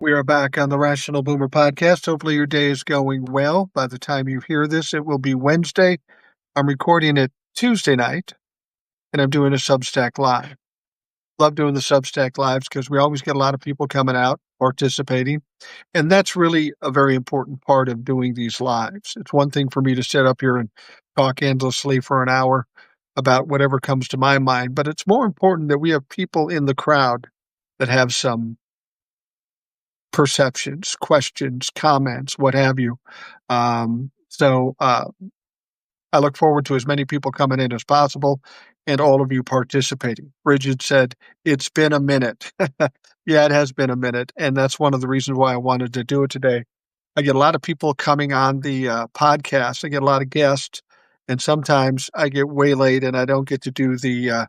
We are back on the Rational Boomer podcast. Hopefully, your day is going well. By the time you hear this, it will be Wednesday. I'm recording it Tuesday night, and I'm doing a Substack Live. Love doing the Substack Lives because we always get a lot of people coming out, participating. And that's really a very important part of doing these lives. It's one thing for me to sit up here and talk endlessly for an hour about whatever comes to my mind, but it's more important that we have people in the crowd that have some perceptions, questions, comments, what have you. So I look forward to as many people coming in as possible and all of you participating. Bridget said, it's been a minute. Yeah, it has been a minute. And that's one of the reasons why I wanted to do it today. I get a lot of people coming on the podcast. I get a lot of guests. And sometimes I get waylaid and I don't get to do the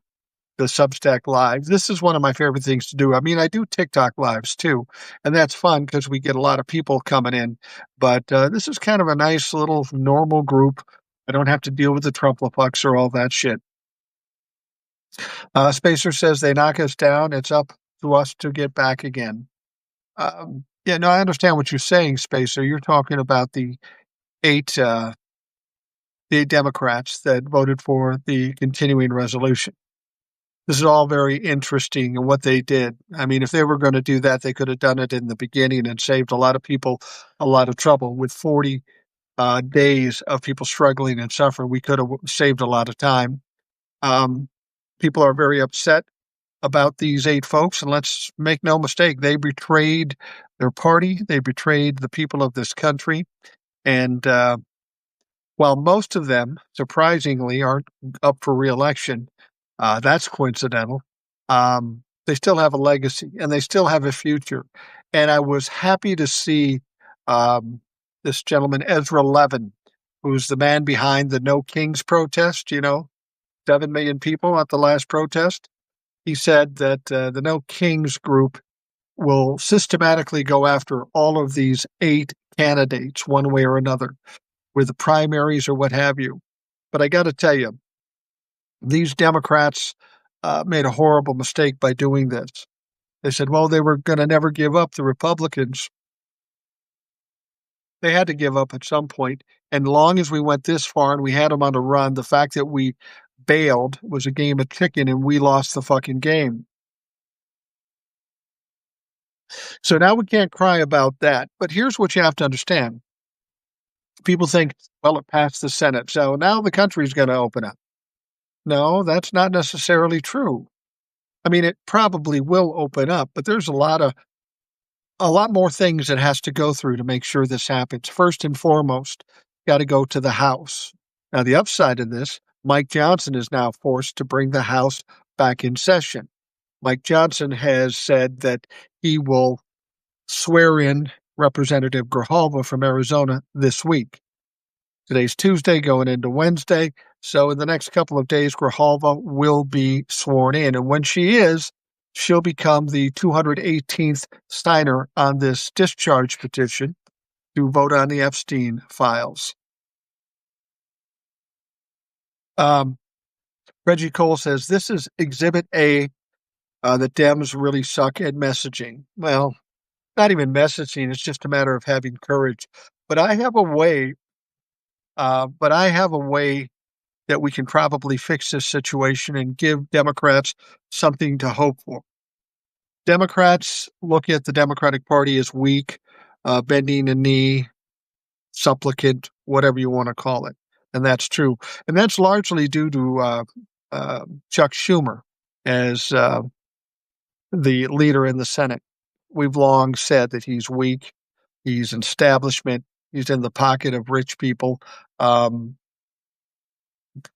Substack Live. This is one of my favorite things to do. I mean, I do TikTok Lives too, and that's fun because we get a lot of people coming in. But this is kind of a nice little normal group. I don't have to deal with the Trumplefucks or all that shit. Spacer says they knock us down. It's up to us to get back again. Yeah, no, I understand what you're saying, Spacer. You're talking about the eight Democrats that voted for the continuing resolution. This is all very interesting and what they did. I mean, if they were going to do that, they could have done it in the beginning and saved a lot of people a lot of trouble. With 40 days of people struggling and suffering, we could have saved a lot of time. People are very upset about these eight folks, and let's make no mistake, they betrayed their party. They betrayed the people of this country. And while most of them, surprisingly, aren't up for re-election, that's coincidental. They still have a legacy and they still have a future. And I was happy to see this gentleman, Ezra Levin, who's the man behind the No Kings protest, 7 million people at the last protest. He said that the No Kings group will systematically go after all of these 8 candidates one way or another, with the primaries or what have you. But I got to tell you, these Democrats made a horrible mistake by doing this. They said, well, they were going to never give up. The Republicans, they had to give up at some point. And long as we went this far and we had them on the run, the fact that we bailed was a game of chicken and we lost the fucking game. So now we can't cry about that. But here's what you have to understand. People think, well, it passed the Senate, so now the country's going to open up. No, that's not necessarily true. I mean, it probably will open up, but there's a lot more things it has to go through to make sure this happens. First and foremost, got to go to the House. Now, the upside of this, Mike Johnson is now forced to bring the House back in session. Mike Johnson has said that he will swear in Representative Grijalva from Arizona this week. Today's Tuesday, going into Wednesday. So in the next couple of days, Grijalva will be sworn in. And when she is, she'll become the 218th signer on this discharge petition to vote on the Epstein files. Reggie Cole says, this is Exhibit A, that Dems really suck at messaging. Well, not even messaging. It's just a matter of having courage. But I have a way that we can probably fix this situation and give Democrats something to hope for. Democrats look at the Democratic Party as weak, bending a knee, supplicant, whatever you want to call it. And that's true. And that's largely due to Chuck Schumer as the leader in the Senate. We've long said that he's weak. He's an establishment. He's in the pocket of rich people.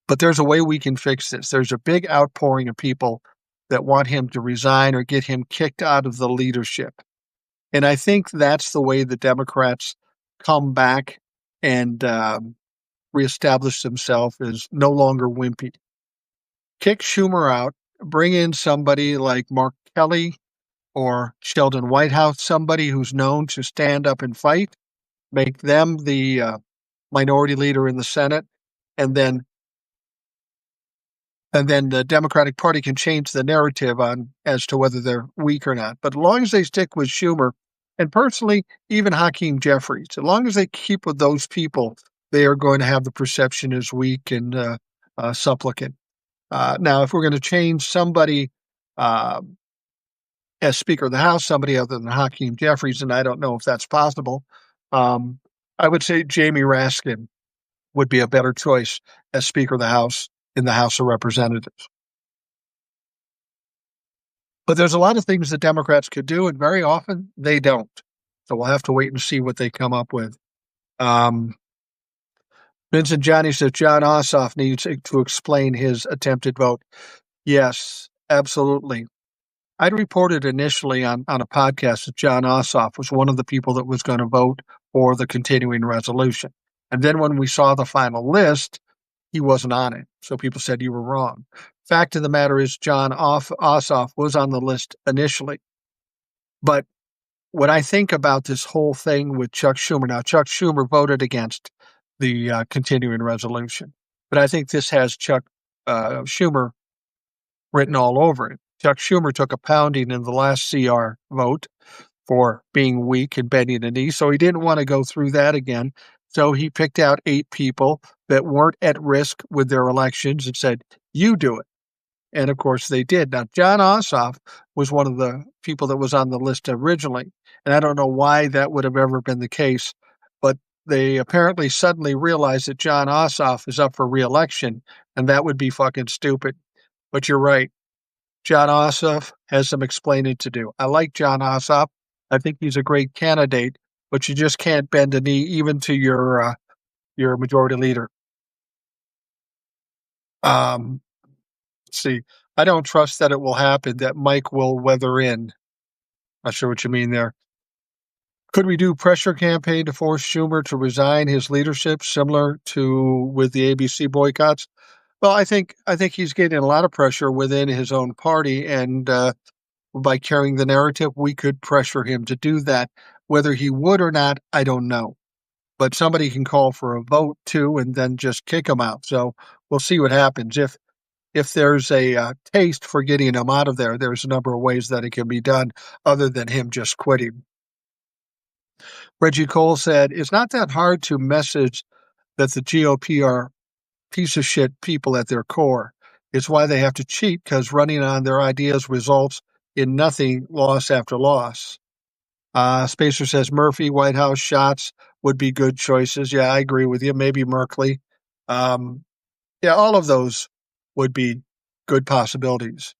But there's a way we can fix this. There's a big outpouring of people that want him to resign or get him kicked out of the leadership. And I think that's the way the Democrats come back and reestablish themselves as no longer wimpy. Kick Schumer out, bring in somebody like Mark Kelly or Sheldon Whitehouse, somebody who's known to stand up and fight, make them the minority leader in the Senate, and then the Democratic Party can change the narrative on as to whether they're weak or not. But as long as they stick with Schumer, And personally, even Hakeem Jeffries, as long as they keep with those people, they are going to have the perception as weak and supplicant. Now, if we're going to change somebody uh, as Speaker of the House, somebody other than Hakeem Jeffries, and I don't know if that's possible, um, I would say Jamie Raskin would be a better choice as Speaker of the House in the House of Representatives. But there's a lot of things that Democrats could do, and very often they don't. So we'll have to wait and see what they come up with. Um, Vincent Johnny says John Ossoff needs to explain his attempted vote. Yes, absolutely. I'd reported initially on a podcast that John Ossoff was one of the people that was going to vote for the continuing resolution. And then when we saw the final list, he wasn't on it. So people said you were wrong. Fact of the matter is, John Ossoff was on the list initially. But when I think about this whole thing with Chuck Schumer, now Chuck Schumer voted against the continuing resolution, but I think this has Chuck Schumer written all over it. Chuck Schumer took a pounding in the last CR vote for being weak and bending the knee, so he didn't want to go through that again. So he picked out 8 people that weren't at risk with their elections and said, "You do it." And of course they did. Now, John Ossoff was one of the people that was on the list originally. And I don't know why that would have ever been the case, but they apparently suddenly realized that John Ossoff is up for reelection, and that would be fucking stupid. But you're right. John Ossoff has some explaining to do. I like John Ossoff. I think he's a great candidate, but you just can't bend a knee even to your majority leader. Um, see, I don't trust that it will happen, that Mike will weather in. Not sure what you mean there. Could we do pressure campaign to force Schumer to resign his leadership, similar to with the ABC boycotts? Well, I think he's getting a lot of pressure within his own party, and by carrying the narrative, we could pressure him to do that. Whether he would or not, I don't know. But somebody can call for a vote too, and then just kick him out. So we'll see what happens. If there's a taste for getting him out of there, there's a number of ways that it can be done other than him just quitting. Reggie Cole said, "It's not that hard to message that the GOP are piece of shit people at their core. It's why they have to cheat, because running on their ideas results in nothing, loss after loss." Spacer says, Murphy, White House shots would be good choices. Yeah, I agree with you. Maybe Merkley. Um, yeah, all of those would be good possibilities.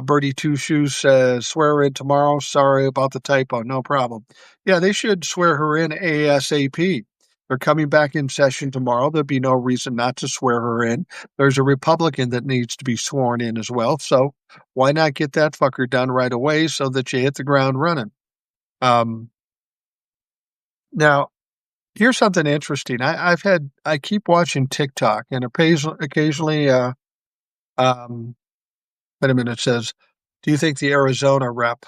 Birdie Two Shoes says, swear her in tomorrow. Sorry about the typo. No problem. Yeah, they should swear her in ASAP. They're coming back in session tomorrow. There'd be no reason not to swear her in. There's a Republican that needs to be sworn in as well. So why not get that fucker done right away so that you hit the ground running? Um, Now, here's something interesting. I keep watching TikTok, and occasionally, um, wait a minute, it says, do you think the Arizona rep,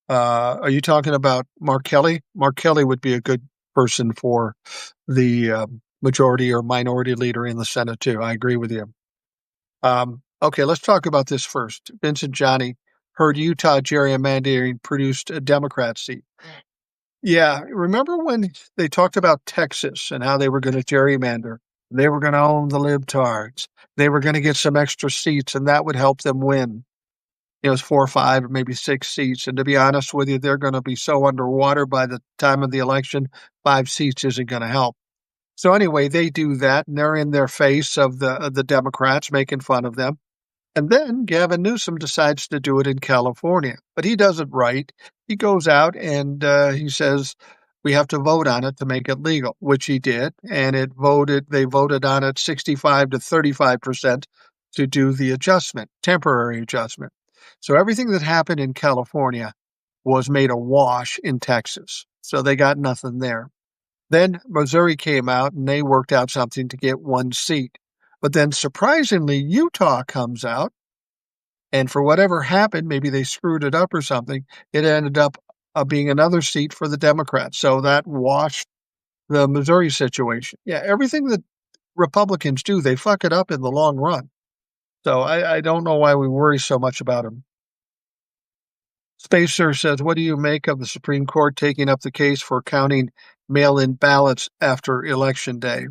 are you talking about Mark Kelly? Mark Kelly would be a good person for the majority or minority leader in the Senate, too. I agree with you. Okay, let's talk about this first. Vincent Johnny heard Utah gerrymandering produced a Democrat seat. Yeah, remember when they talked about Texas and how they were going to gerrymander? They were going to own the libtards. They were going to get some extra seats, and that would help them win. It was 4 or 5 or maybe 6 seats. And to be honest with you, they're going to be so underwater by the time of the election, 5 seats isn't going to help. So anyway, they do that, and they're in their face of the Democrats, making fun of them. And then Gavin Newsom decides to do it in California, but he does it right. He goes out and he says we have to vote on it to make it legal, which he did, and they voted on it 65 to 35% to do the adjustment, temporary adjustment. So everything that happened in California was made a wash in Texas. So they got nothing there. Then Missouri came out and they worked out something to get 1 seat. But then surprisingly, Utah comes out, and for whatever happened, maybe they screwed it up or something, it ended up being another seat for the Democrats. So that washed the Missouri situation. Yeah, everything that Republicans do, they fuck it up in the long run. So I don't know why we worry so much about them. Spacer says, what do you make of the Supreme Court taking up the case for counting mail-in ballots after Election Day?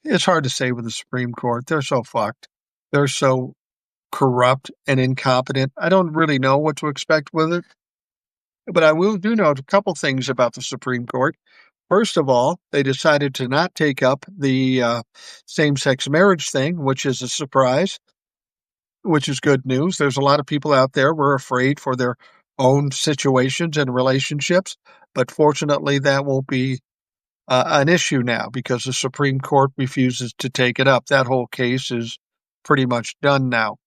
It's hard to say with the Supreme Court. They're so fucked. They're so corrupt and incompetent. I don't really know what to expect with it, but I do know a couple things about the Supreme Court. First of all, they decided to not take up the same-sex marriage thing, which is a surprise, which is good news. There's a lot of people out there who are afraid for their own situations and relationships, but fortunately, that won't be an issue now because the Supreme Court refuses to take it up. That whole case is pretty much done now.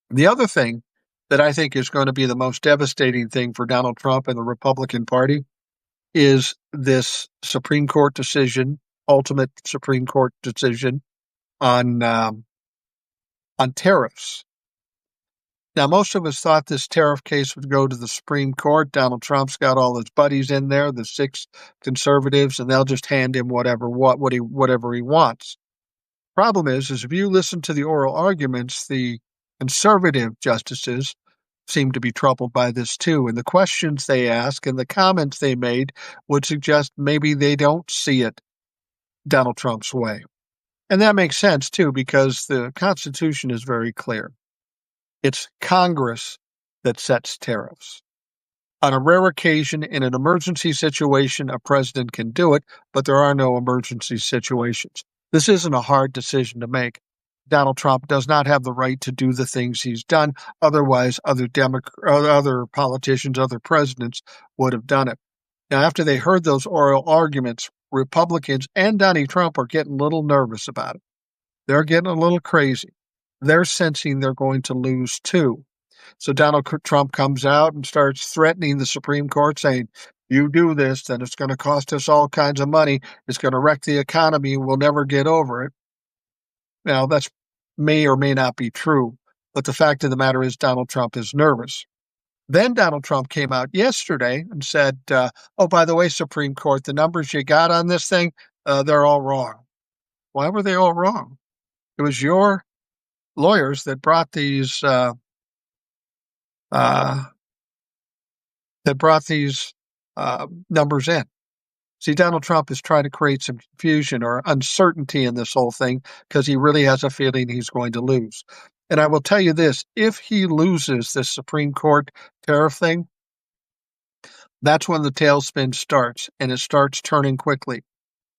The other thing that I think is going to be the most devastating thing for Donald Trump and the Republican Party is this Supreme Court decision, ultimate Supreme Court decision on tariffs. Now, most of us thought this tariff case would go to the Supreme Court. Donald Trump's got all his buddies in there, the 6 conservatives, and they'll just hand him whatever he wants. Problem is if you listen to the oral arguments, the conservative justices seem to be troubled by this too, and the questions they ask and the comments they made would suggest maybe they don't see it Donald Trump's way. And that makes sense too, because the Constitution is very clear. It's Congress that sets tariffs. On a rare occasion, in an emergency situation, a president can do it, but there are no emergency situations. This isn't a hard decision to make. Donald Trump does not have the right to do the things he's done. Otherwise, other politicians, other presidents would have done it. Now, after they heard those oral arguments, Republicans and Donald Trump are getting a little nervous about it. They're getting a little crazy. They're sensing they're going to lose too. So Donald Trump comes out and starts threatening the Supreme Court, saying, you do this, then it's going to cost us all kinds of money. It's going to wreck the economy. We'll never get over it. Now, that may or may not be true, but the fact of the matter is Donald Trump is nervous. Then Donald Trump came out yesterday and said, oh, by the way, Supreme Court, the numbers you got on this thing, they're all wrong. Why were they all wrong? It was your lawyers that brought these numbers in. See, Donald Trump is trying to create some confusion or uncertainty in this whole thing because he really has a feeling he's going to lose. And I will tell you this, if he loses this Supreme Court tariff thing, that's when the tailspin starts, and it starts turning quickly.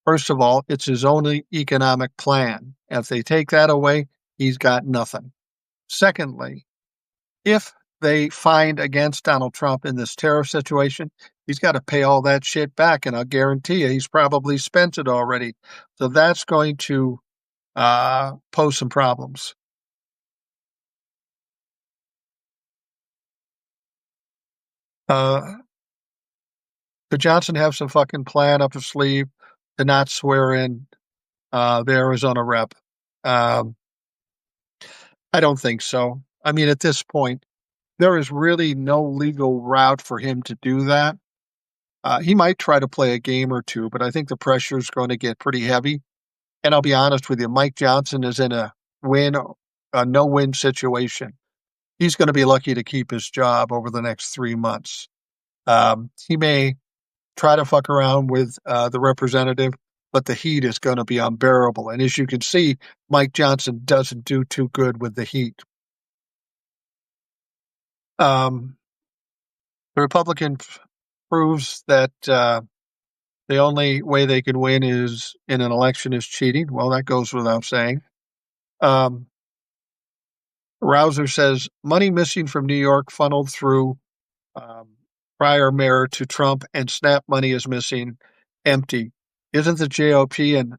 First of all, it's his only economic plan. If they take that away, he's got nothing. Secondly, if they find against Donald Trump in this tariff situation, he's got to pay all that shit back, and I'll guarantee you he's probably spent it already. So that's going to pose some problems. Could Johnson have some fucking plan up his sleeve to not swear in the Arizona rep? I don't think so. I mean, at this point, there is really no legal route for him to do that. He might try to play a game or two, but I think the pressure is going to get pretty heavy. And I'll be honest with you, Mike Johnson is in a no-win situation. He's going to be lucky to keep his job over the next 3 months. He may try to fuck around with the representative, but the heat is going to be unbearable. And as you can see, Mike Johnson doesn't do too good with the heat. The Republican proves that the only way they can win is in an election is cheating. Well, that goes without saying. Rouser says money missing from New York funneled through prior mayor to Trump, and SNAP money is missing, empty. Isn't the GOP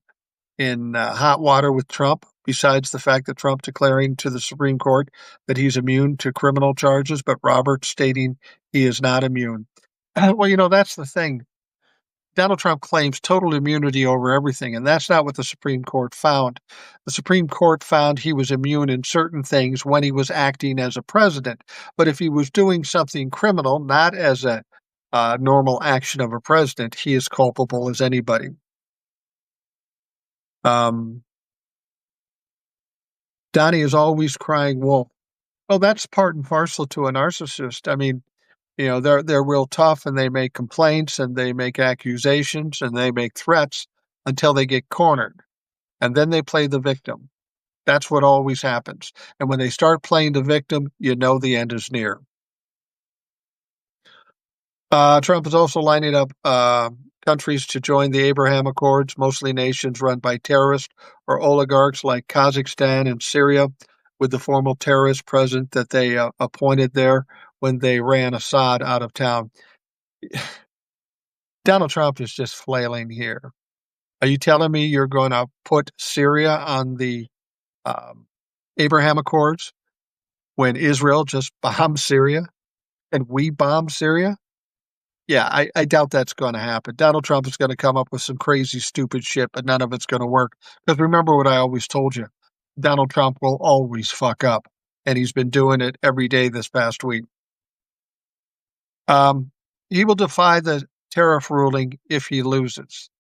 in hot water with Trump? Besides the fact that Trump declaring to the Supreme Court that he's immune to criminal charges, but Roberts stating he is not immune. Well, that's the thing. Donald Trump claims total immunity over everything, and that's not what the Supreme Court found. The Supreme Court found he was immune in certain things when he was acting as a president. But if he was doing something criminal, not as a normal action of a president, he is culpable as anybody. Donnie is always crying wolf. Well, that's part and parcel to a narcissist. I mean, they're real tough and they make complaints and they make accusations and they make threats until they get cornered. And then they play the victim. That's what always happens. And when they start playing the victim, you know the end is near. Trump is also lining up countries to join the Abraham Accords, mostly nations run by terrorists or oligarchs like Kazakhstan and Syria, with the formal terrorist president that they appointed there when they ran Assad out of town. Donald Trump is just flailing here. Are you telling me you're going to put Syria on the um, Abraham Accords when Israel just bombed Syria and we bombed Syria? Yeah, I doubt that's going to happen. Donald Trump is going to come up with some crazy, stupid shit, but none of it's going to work. Because remember what I always told you, Donald Trump will always fuck up, and he's been doing it every day this past week. Um, he will defy the tariff ruling if he loses.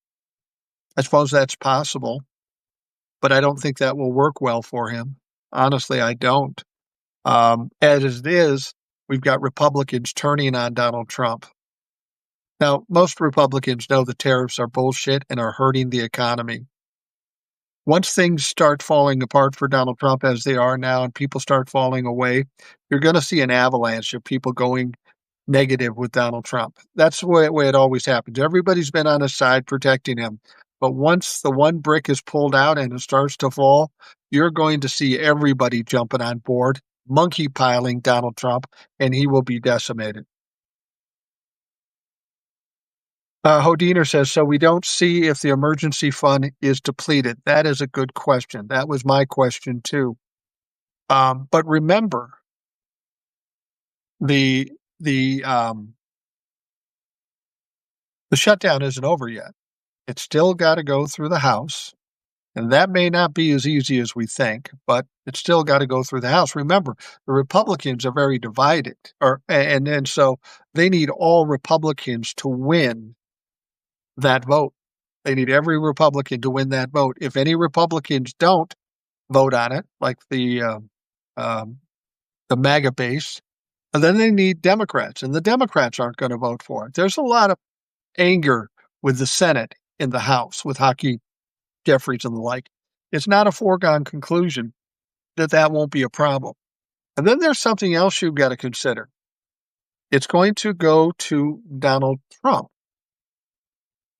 I suppose that's possible, but I don't think that will work well for him. Honestly, I don't. As it is, we've got Republicans turning on Donald Trump. Now, most Republicans know the tariffs are bullshit and are hurting the economy. Once things start falling apart for Donald Trump as they are now and people start falling away, you're going to see an avalanche of people going negative with Donald Trump. That's the way it always happens. Everybody's been on his side protecting him. But once the one brick is pulled out and it starts to fall, you're going to see everybody jumping on board, monkey piling Donald Trump, and he will be decimated. Hodiner says, so we don't see if the emergency fund is depleted. That is a good question. That was my question too. But remember, the the um, the shutdown isn't over yet. It's still got to go through the House, and that may not be as easy as we think, but it's still got to go through the House. Remember, the Republicans are very divided, and so they need all Republicans to win that vote. They need every Republican to win that vote. If any Republicans don't vote on it, like um, the MAGA base, and then they need Democrats, and the Democrats aren't going to vote for it. There's a lot of anger with the Senate in the House, with Hakeem Jeffries and the like. It's not a foregone conclusion that that won't be a problem. And then there's something else you've got to consider. It's going to go to Donald Trump.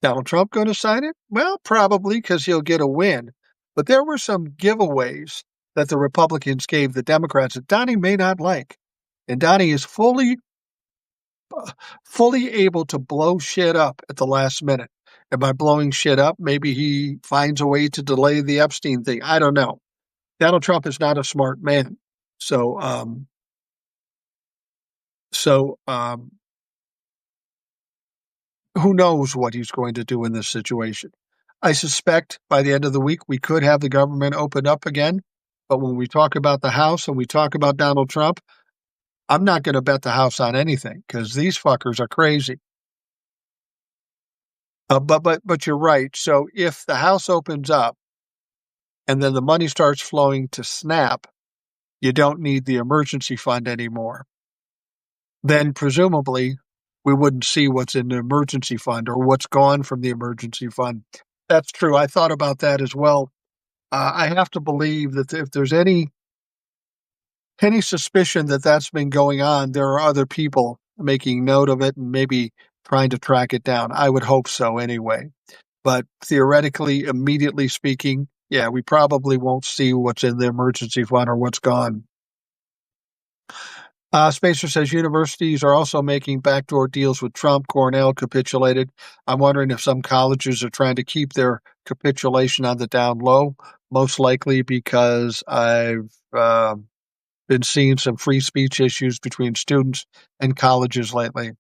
Donald Trump going to sign it? Well, probably because he'll get a win. But there were some giveaways that the Republicans gave the Democrats that Donnie may not like. And Donnie is fully able to blow shit up at the last minute. And by blowing shit up, maybe he finds a way to delay the Epstein thing. I don't know. Donald Trump is not a smart man. So, so who knows what he's going to do in this situation? I suspect by the end of the week, we could have the government open up again. But when we talk about the House and we talk about Donald Trump, I'm not going to bet the House on anything because these fuckers are crazy. But you're right. So if the House opens up and then the money starts flowing to SNAP, you don't need the emergency fund anymore. Then presumably we wouldn't see what's in the emergency fund or what's gone from the emergency fund. That's true. I thought about that as well. I have to believe that if there's any suspicion that that's been going on, there are other people making note of it and maybe trying to track it down. I would hope so anyway. But theoretically, immediately speaking, yeah, we probably won't see what's in the emergency fund or what's gone. Spacer says universities are also making backdoor deals with Trump. Cornell capitulated. I'm wondering if some colleges are trying to keep their capitulation on the down low, most likely because I've been seeing some free speech issues between students and colleges lately.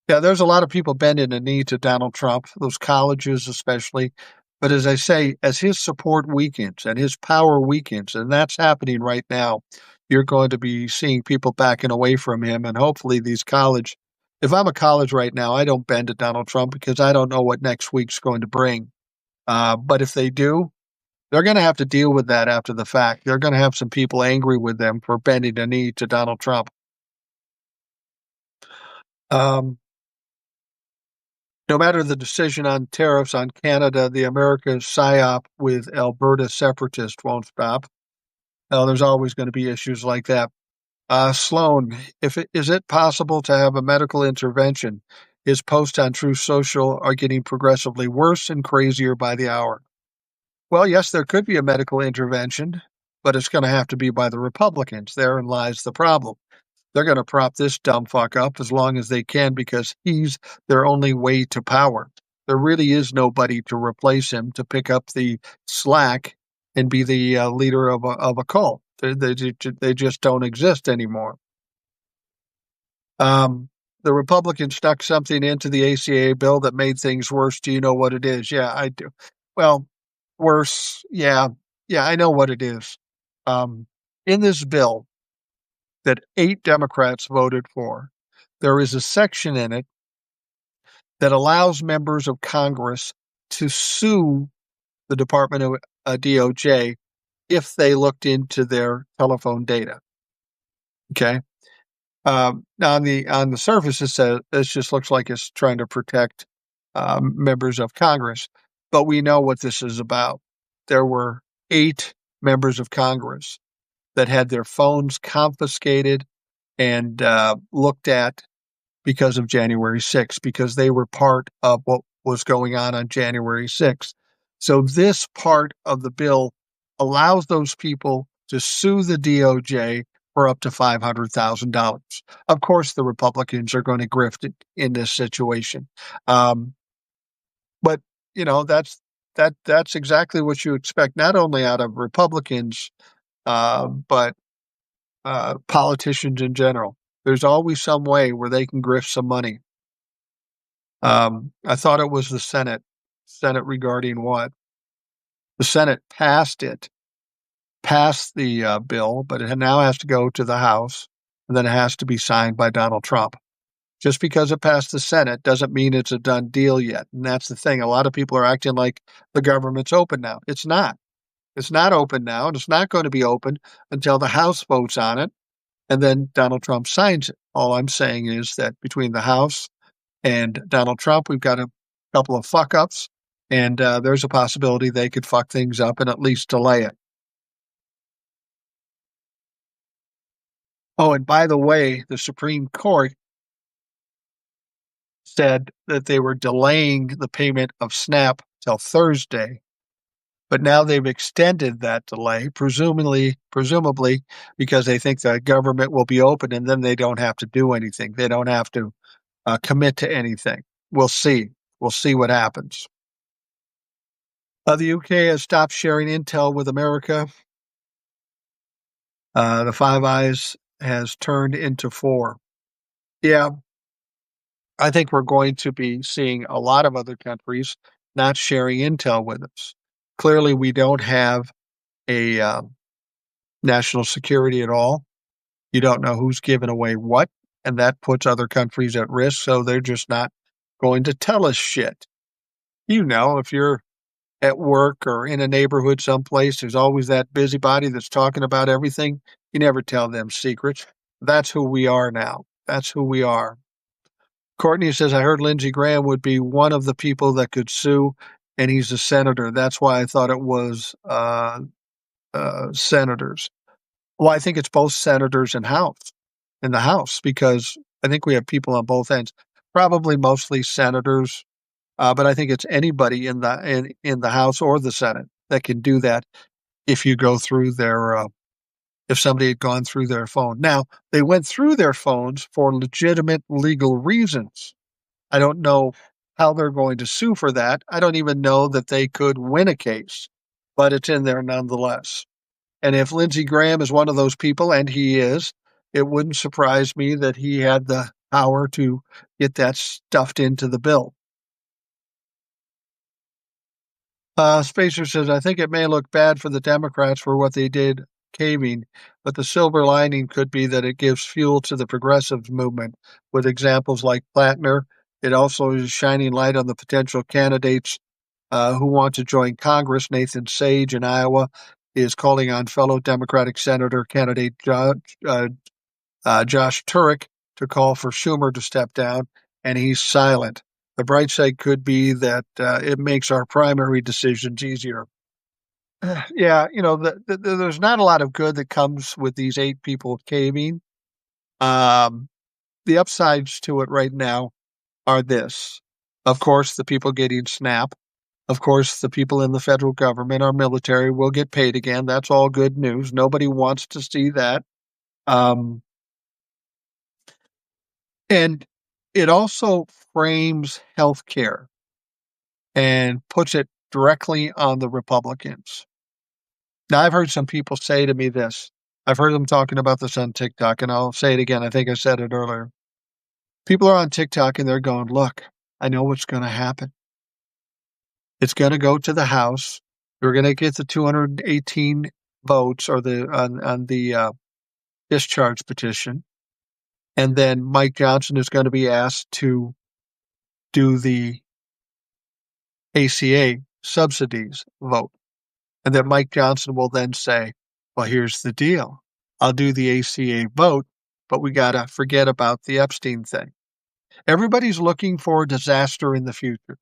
Yeah, there's a lot of people bending the knee to Donald Trump, those colleges especially. But as I say, as his support weakens and his power weakens, and that's happening right now, you're going to be seeing people backing away from him. And hopefully if I'm a college right now, I don't bend to Donald Trump because I don't know what next week's going to bring. But if they do, They're going to have to deal with that after the fact. They're going to have some people angry with them for bending the knee to Donald Trump. Um, no matter the decision on tariffs on Canada, the American psyop with Alberta separatists won't stop. There's always going to be issues like that. Sloan, is it possible to have a medical intervention? His posts on Truth Social are getting progressively worse and crazier by the hour. Well, yes, there could be a medical intervention, but it's going to have to be by the Republicans. Therein lies the problem. They're going to prop this dumb fuck up as long as they can because he's their only way to power. There really is nobody to replace him to pick up the slack and be the leader of a cult. They just don't exist anymore. The Republicans stuck something into the ACA bill that made things worse. Do you know what it is? Yeah, I do. Well, worse. Yeah, I know what it is. In this bill that 8 Democrats voted for, there is a section in it that allows members of Congress to sue the Department of DOJ if they looked into their telephone data. Okay. Now on the surface, it says this just looks like it's trying to protect members of Congress, but we know what this is about. There were 8 members of Congress that had their phones confiscated and looked at because of January 6th, because they were part of what was going on January 6th. So this part of the bill allows those people to sue the DOJ for up to $500,000. Of course, the Republicans are going to grift it in this situation. But that's exactly what you expect, not only out of Republicans, but politicians in general. There's always some way where they can grift some money. I thought it was the Senate. Senate regarding what? The Senate passed the bill, but it now has to go to the House, and then it has to be signed by Donald Trump. Just because it passed the Senate doesn't mean it's a done deal yet. And that's the thing. A lot of people are acting like the government's open now. It's not. It's not open now, and it's not going to be open until the House votes on it, and then Donald Trump signs it. All I'm saying is that between the House and Donald Trump, we've got a couple of fuck-ups, and there's a possibility they could fuck things up and at least delay it. Oh, and by the way, the Supreme Court said that they were delaying the payment of SNAP till Thursday, but now they've extended that delay, presumably because they think the government will be open and then they don't have to do anything. They don't have to commit to anything. We'll see. We'll see what happens. The UK has stopped sharing intel with America. The Five Eyes has turned into 4. Yeah, I think we're going to be seeing a lot of other countries not sharing intel with us. Clearly, we don't have a national security at all. You don't know who's giving away what, and that puts other countries at risk, so they're just not going to tell us shit. If you're at work or in a neighborhood someplace, there's always that busybody that's talking about everything. You never tell them secrets. That's who we are now. That's who we are. Courtney says, I heard Lindsey Graham would be one of the people that could sue, and he's a senator. That's why I thought it was senators. Well, I think it's both senators and in the House, because I think we have people on both ends, probably mostly senators, but I think it's anybody in the House or the Senate that can do that if you go through if somebody had gone through their phone. Now, they went through their phones for legitimate legal reasons. I don't know how they're going to sue for that. I don't even know that they could win a case, but it's in there nonetheless. And if Lindsey Graham is one of those people, and he is, it wouldn't surprise me that he had the power to get that stuffed into the bill. Spacer says, I think it may look bad for the Democrats for what they did caving, but the silver lining could be that it gives fuel to the progressive movement with examples like Plattner. It also is shining light on the potential candidates who want to join Congress. Nathan Sage in Iowa is calling on fellow Democratic Senator candidate Josh Turek to call for Schumer to step down, and he's silent. The bright side could be that it makes our primary decisions easier. Yeah, there's not a lot of good that comes with these 8 people caving. Um, the upsides to it right now are this. Of course, the people getting SNAP. Of course, the people in the federal government, our military, will get paid again. That's all good news. Nobody wants to see that. Um, and it also frames healthcare and puts it directly on the Republicans. Now, I've heard some people say to me this. I've heard them talking about this on TikTok, and I'll say it again. I think I said it earlier. People are on TikTok and they're going, look, I know what's going to happen. It's going to go to the House. You're going to get the 218 votes or on the discharge petition. And then Mike Johnson is going to be asked to do the ACA subsidies vote. And then Mike Johnson will then say, well, here's the deal. I'll do the ACA vote, but we got to forget about the Epstein thing. Everybody's looking for disaster in the future.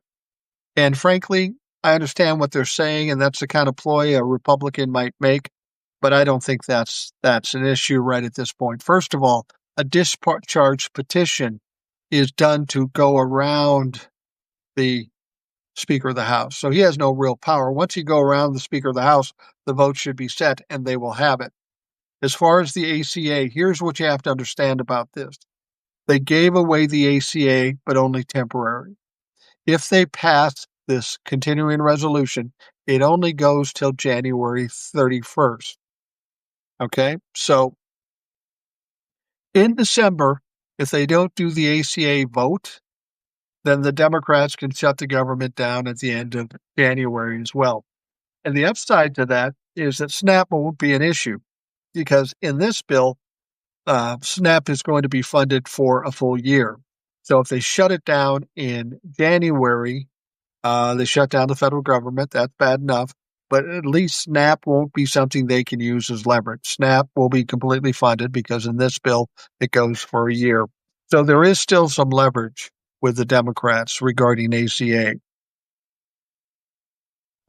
And frankly, I understand what they're saying, and that's the kind of ploy a Republican might make, but I don't think that's an issue right at this point. First of all, a discharge petition is done to go around the Speaker of the House. So he has no real power. Once you go around the Speaker of the House, the vote should be set and they will have it. As far as the ACA, here's what you have to understand about this. They gave away the ACA, but only temporary. If they pass this continuing resolution, it only goes till January 31st. Okay? So in December, if they don't do the ACA vote, then the Democrats can shut the government down at the end of January as well. And the upside to that is that SNAP won't be an issue because in this bill, SNAP is going to be funded for a full year. So if they shut it down in January, they shut down the federal government. That's bad enough. But at least SNAP won't be something they can use as leverage. SNAP will be completely funded because in this bill, it goes for a year. So there is still some leverage with the Democrats regarding ACA.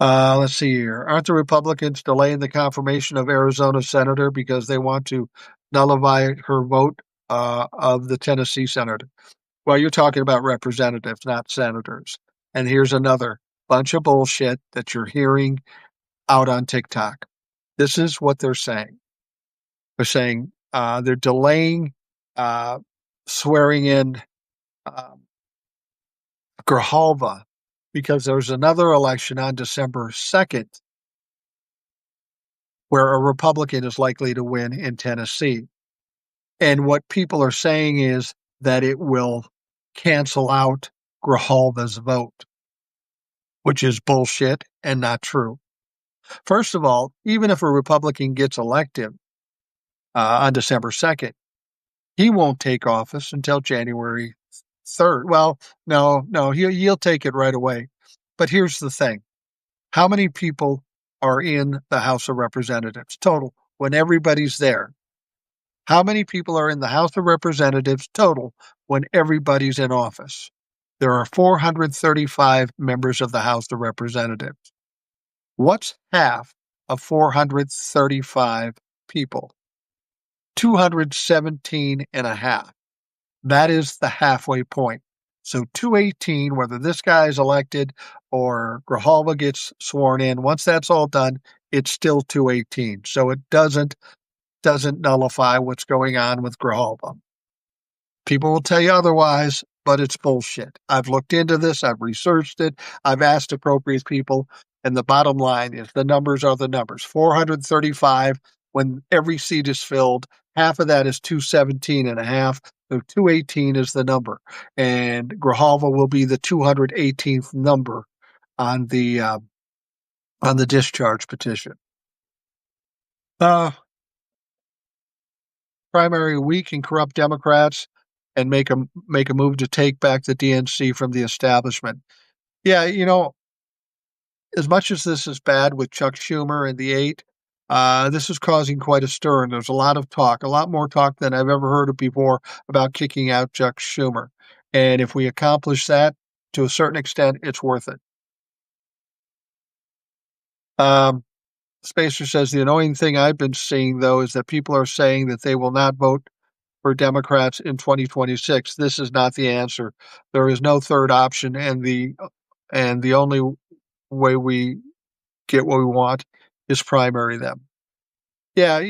Let's see here. Aren't the Republicans delaying the confirmation of Arizona senator because they want to nullify her vote of the Tennessee senator? Well, you're talking about representatives, not senators. And here's another bunch of bullshit that you're hearing out on TikTok. This is what they're saying. They're saying they're delaying swearing in Grijalva because there's another election on December 2nd where a Republican is likely to win in Tennessee. And what people are saying is that it will cancel out Grijalva's vote, which is bullshit and not true. First of all, even if a Republican gets elected on December 2nd, he won't take office until January 3rd. Well, no, he'll take it right away. But here's the thing. How many people are in the House of Representatives total when everybody's there? How many people are in the House of Representatives total when everybody's in office? There are 435 members of the House of Representatives. What's half of 435 people? 217 and a half. That is the halfway point. So 218, whether this guy is elected or Grijalva gets sworn in, once that's all done, it's still 218. So it doesn't nullify what's going on with Grijalva. People will tell you otherwise, but it's bullshit. I've looked into this. I've researched it. I've asked appropriate people. And the bottom line is the numbers are the numbers. 435 when every seat is filled. Half of that is 217 and a half. So 218 is the number. And Grijalva will be the 218th number on the discharge petition. Primary weak and corrupt Democrats and make a move to take back the DNC from the establishment. Yeah, as much as this is bad with Chuck Schumer and the 8, this is causing quite a stir, and there's a lot of talk, a lot more talk than I've ever heard of before about kicking out Chuck Schumer. And if we accomplish that to a certain extent, it's worth it. Um, Spacer says the annoying thing I've been seeing, though, is that people are saying that they will not vote for Democrats in 2026. This is not the answer. There is no third option, and the only way we get what we want is primary them. Yeah,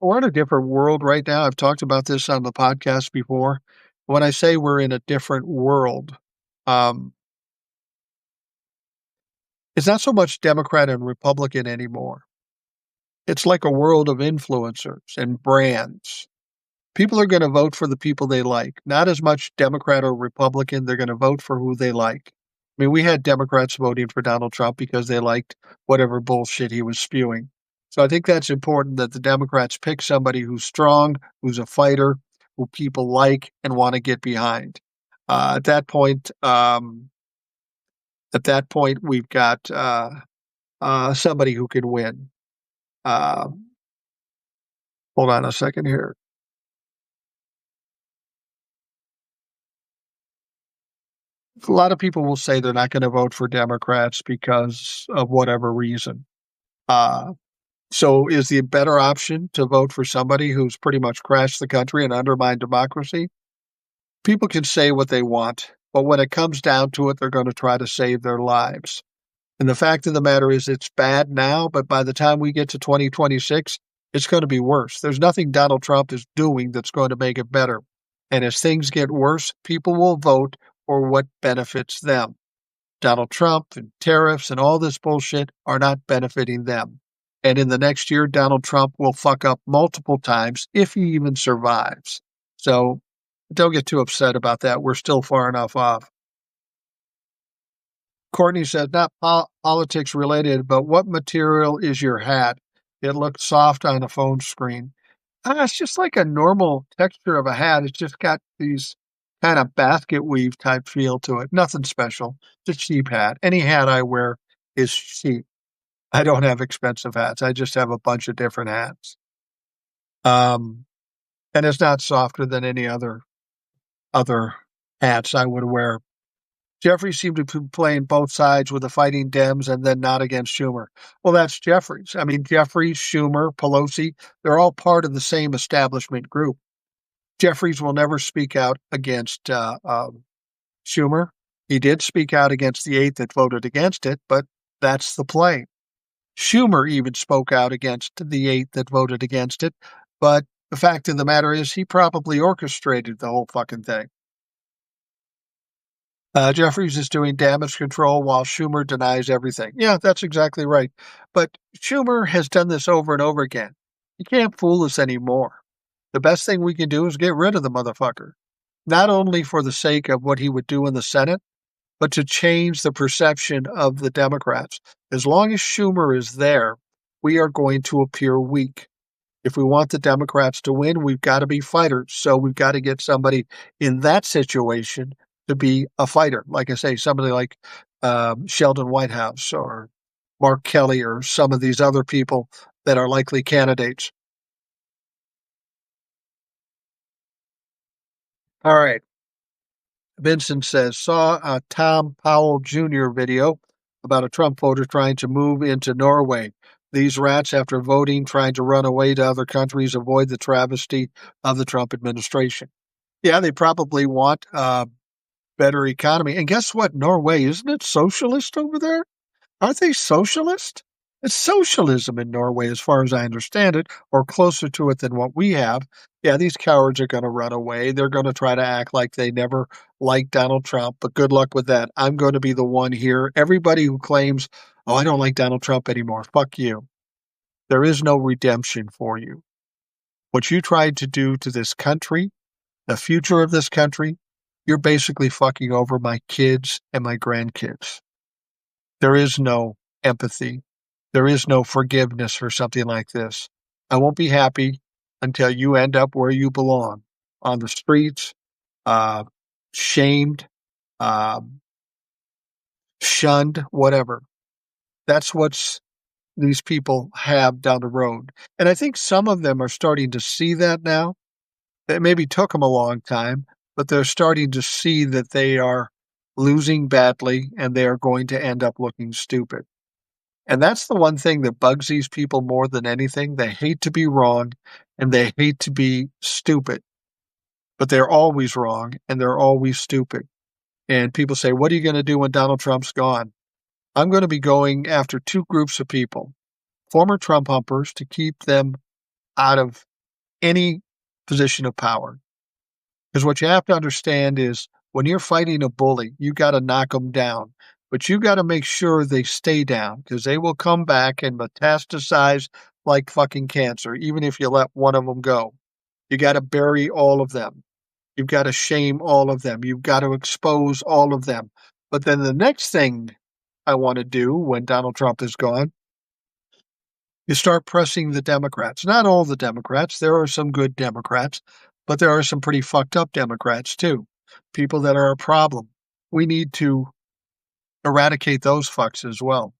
we're in a different world right now. I've talked about this on the podcast before. When I say we're in a different world, um, it's not so much Democrat and Republican anymore. It's like a world of influencers and brands. People are going to vote for the people they like, not as much Democrat or Republican. They're going to vote for who they like. I mean, we had Democrats voting for Donald Trump because they liked whatever bullshit he was spewing. So I think that's important that the Democrats pick somebody who's strong, who's a fighter, who people like and want to get behind. At that point, we've got somebody who can win. Uh, Hold on a second here. A lot of people will say they're not going to vote for Democrats because of whatever reason. Uh, so is the better option to vote for somebody who's pretty much crashed the country and undermined democracy? People can say what they want, but when it comes down to it, they're going to try to save their lives. And the fact of the matter is, it's bad now, but by the time we get to 2026, it's going to be worse. There's nothing Donald Trump is doing that's going to make it better. And as things get worse, people will vote for what benefits them. Donald Trump and tariffs and all this bullshit are not benefiting them. And in the next year, Donald Trump will fuck up multiple times if he even survives. So don't get too upset about that. We're still far enough off. Courtney said, not politics related, but what material is your hat? It looked soft on the phone screen. It's just like a normal texture of a hat. It's just got these kind of basket weave type feel to it. Nothing special. It's a cheap hat. Any hat I wear is cheap. I don't have expensive hats. I just have a bunch of different hats. Um, and it's not softer than any other hats I would wear. Jeffrey seemed to be playing both sides with the fighting Dems and then not against Schumer. Well, that's Jeffries. I mean, Jeffries, Schumer, Pelosi, they're all part of the same establishment group. Jeffries will never speak out against Schumer. He did speak out against the 8 that voted against it, but that's the play. Schumer even spoke out against the 8 that voted against it, but the fact of the matter is he probably orchestrated the whole fucking thing. Jeffries is doing damage control while Schumer denies everything. Yeah, that's exactly right. But Schumer has done this over and over again. You can't fool us anymore. The best thing we can do is get rid of the motherfucker, not only for the sake of what he would do in the Senate, but to change the perception of the Democrats. As long as Schumer is there, we are going to appear weak. If we want the Democrats to win, we've got to be fighters. So we've got to get somebody in that situation to be a fighter. Like I say, somebody like Sheldon Whitehouse or Mark Kelly or some of these other people that are likely candidates. All right. Vincent says, saw a Tom Powell Jr. video about a Trump voter trying to move into Norway. These rats, after voting, trying to run away to other countries, avoid the travesty of the Trump administration. Yeah, they probably want a better economy. And guess what? Norway, isn't it socialist over there? Aren't they socialist? It's socialism in Norway, as far as I understand it, or closer to it than what we have. Yeah, these cowards are going to run away. They're going to try to act like they never liked Donald Trump, but good luck with that. I'm going to be the one here. Everybody who claims, oh, I don't like Donald Trump anymore, fuck you. There is no redemption for you. What you tried to do to this country, the future of this country, you're basically fucking over my kids and my grandkids. There is no empathy. There is no forgiveness for something like this. I won't be happy until you end up where you belong, on the streets, uh, shamed, um, shunned, whatever. That's what's these people have down the road. And I think some of them are starting to see that now. It maybe took them a long time, but they're starting to see that they are losing badly and they are going to end up looking stupid. And that's the one thing that bugs these people more than anything. They hate to be wrong and they hate to be stupid, but they're always wrong and they're always stupid. And people say, "What are you going to do when Donald Trump's gone?" I'm going to be going after two groups of people, former Trump humpers, to keep them out of any position of power. Because what you have to understand is when you're fighting a bully, you got to knock them down, but you got to make sure they stay down because they will come back and metastasize like fucking cancer, even if you let one of them go. You got to bury all of them. You've got to shame all of them. You've got to expose all of them. But then the next thing I want to do when Donald Trump is gone is start pressing the Democrats. Not all the Democrats. There are some good Democrats, but there are some pretty fucked up Democrats too. People that are a problem. We need to eradicate those fucks as well.